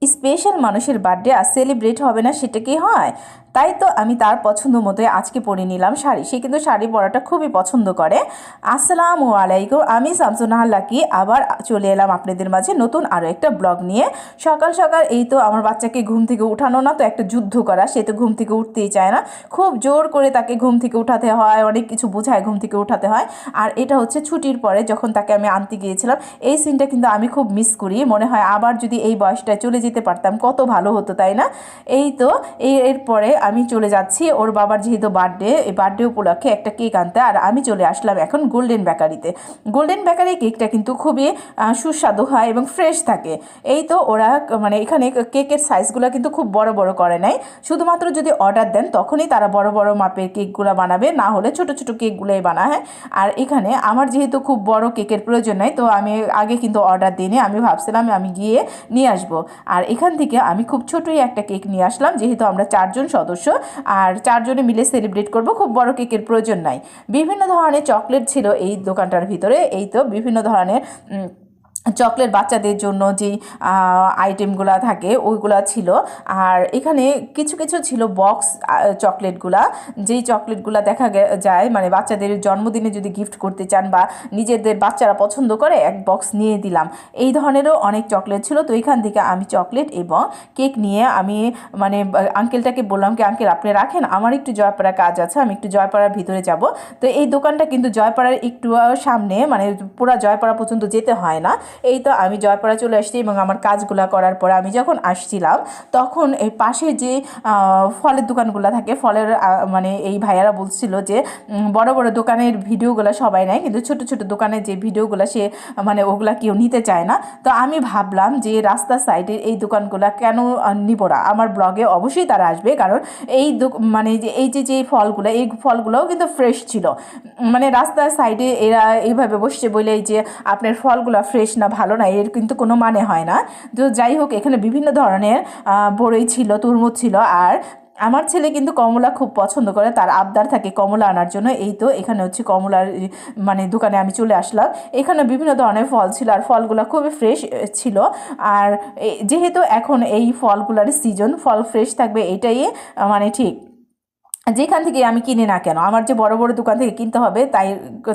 Special মানুষের birthday আর celebrate হবে না, সেটা কি হয়? তাই তো আমি তার পছন্দ মতোই আজকে পরে নিলাম শাড়ি। সে কিন্তু শাড়ি পরাটা খুবই পছন্দ করে। আসসালামু আলাইকুম, আমি শামসুন্নাহার লাকি আবার চলে এলাম আপনাদের মাঝে নতুন আরও একটা ব্লগ নিয়ে। সকাল সকাল এই তো আমার বাচ্চাকে ঘুম থেকে উঠানো না তো একটা যুদ্ধ করা, সে তো ঘুম থেকে উঠতেই চায় না, খুব জোর করে তাকে ঘুম থেকে উঠাতে হয়, অনেক কিছু বোঝায় ঘুম থেকে উঠাতে হয়। আর এটা হচ্ছে ছুটির পরে যখন তাকে আমি আনতে গিয়েছিলাম, এই সিনটা কিন্তু আমি খুব মিস করি। মনে হয় আবার যদি এই বয়সটায় চলে যেতে পারতাম কত ভালো হতো, তাই না? এই তো এরপরে আমি চলে যাচ্ছি ওর বাবার যেহেতু বার্থডে, এই বার্থডে উপলক্ষে একটা কেক আনতে। আর আমি চলে আসলাম এখন গোল্ডেন বেকারিতে। গোল্ডেন বেকারি কেকটা কিন্তু খুবই সুস্বাদু হয় এবং ফ্রেশ থাকে। এই তো ওরা মানে এখানে কেকের সাইজগুলো কিন্তু খুব বড় বড় করে নেয়, শুধুমাত্র যদি অর্ডার দেন তখনই তারা বড় বড় মাপের কেকগুলো বানাবে, না হলে ছোট ছোট কেকগুলোই বানায়। হ্যাঁ, আর এখানে আমার যেহেতু খুব বড় কেকের প্রয়োজন নাই, তো আমি আগে কিন্তু অর্ডার দিইনি, আমি ভাবছিলাম আমি গিয়ে নিয়ে আসবো। আর এখান থেকে আমি খুব ছোটোই একটা কেক নিয়ে আসলাম, যেহেতু আমরা 4জন সদস্য আর 4জনে মিলে সেলিব্রেট করব, খুব বড় কেকের প্রয়োজন নাই। বিভিন্ন ধরনের চকলেট ছিল এই দোকানটার ভিতরে। এই তো বিভিন্ন ধরনের চকলেট, বাচ্চাদের জন্য যেই আইটেমগুলো থাকে ওইগুলা ছিল। আর এখানে কিছু কিছু ছিল বক্স চকলেটগুলা, যেই চকলেটগুলা দেখা যায় মানে বাচ্চাদের জন্মদিনে যদি গিফট করতে চান বা নিজেদের বাচ্চারা পছন্দ করে এক বক্স নিয়ে দিলাম, এই ধরনেরও অনেক চকলেট ছিল। তো এখান থেকে আমি চকলেট এবং কেক নিয়ে আমি মানে আঙ্কেলটাকে বললাম কি আঙ্কেল আপনি রাখেন, আমার একটু জয়পাড়া কাজ আছে, আমি একটু জয়পাড়ার ভিতরে যাব। তো এই দোকানটা কিন্তু জয়পাড়ার একটু সামনে, মানে পুরা জয়পাড়া পর্যন্ত যেতে হয় না। এই তো আমি জয়পাড়া চলে আসছি এবং আমার কাজগুলো করার পর আমি যখন আসছিলাম তখন এই পাশে যে ফলের দোকানগুলো থাকে, ফলের মানে এই ভাইয়ারা বলছিল যে বড় বড় দোকানের ভিডিওগুলো সবাই নেয়, কিন্তু ছোট ছোট দোকানের যে ভিডিওগুলো সে মানে ওগুলা কেউ নিতে চায় না। তো আমি ভাবলাম যে রাস্তার সাইডের এই দোকানগুলো কেন নিব না, আমার ব্লগে অবশ্যই তারা আসবে, কারণ এই মানে যে এই যে যে ফলগুলো, এই ফলগুলোও কিন্তু ফ্রেশ ছিল। মানে রাস্তার সাইডে এরা এইভাবে বসছে বলে যে আপনার ফলগুলো ফ্রেশ না ভালো না, এর কিন্তু কোনো মানে হয় না। তো যাই হোক, এখানে বিভিন্ন ধরনের বড়ই ছিল, তরমুজ ছিল। আর আমার ছেলে কিন্তু কমলা খুব পছন্দ করে, তার আবদার থাকে কমলা আনার জন্য। এই তো এখানে হচ্ছে কমলার মানে দোকানে আমি চলে আসলাম। এখানে বিভিন্ন ধরনের ফল ছিল আর ফলগুলো খুবই ফ্রেশ ছিল। আর যেহেতু এখন এই ফলগুলোর সিজন, ফল ফ্রেশ থাকবে এটাই মানে ঠিক। যেখান থেকে আমি কিনি না কেন, আমার যে বড় বড় দোকান থেকে কিনতে হবে তাই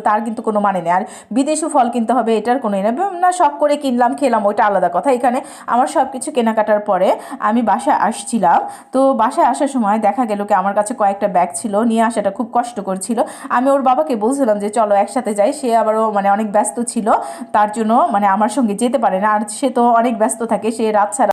তার কিন্তু কোনো মানে নেই। আর বিদেশি ফল কিনতে হবে এটার কোনো না, শখ করে কিনলাম খেলাম ওইটা আলাদা কথা। এখানে আমার সব কিছু কেনাকাটার পরে আমি বাসায় আসছিলাম। তো বাসায় আসার সময় দেখা গেল কি আমার কাছে কয়েকটা ব্যাগ ছিল, নিয়ে আসাটা খুব কষ্ট করছিল। আমি ওর বাবাকে বলছিলাম যে চলো একসাথে যাই, সে আবারও মানে অনেক ব্যস্ত ছিল, তার জন্য মানে আমার সঙ্গে যেতে পারে না। আর সে তো অনেক ব্যস্ত থাকে, সে রাত ছাড়া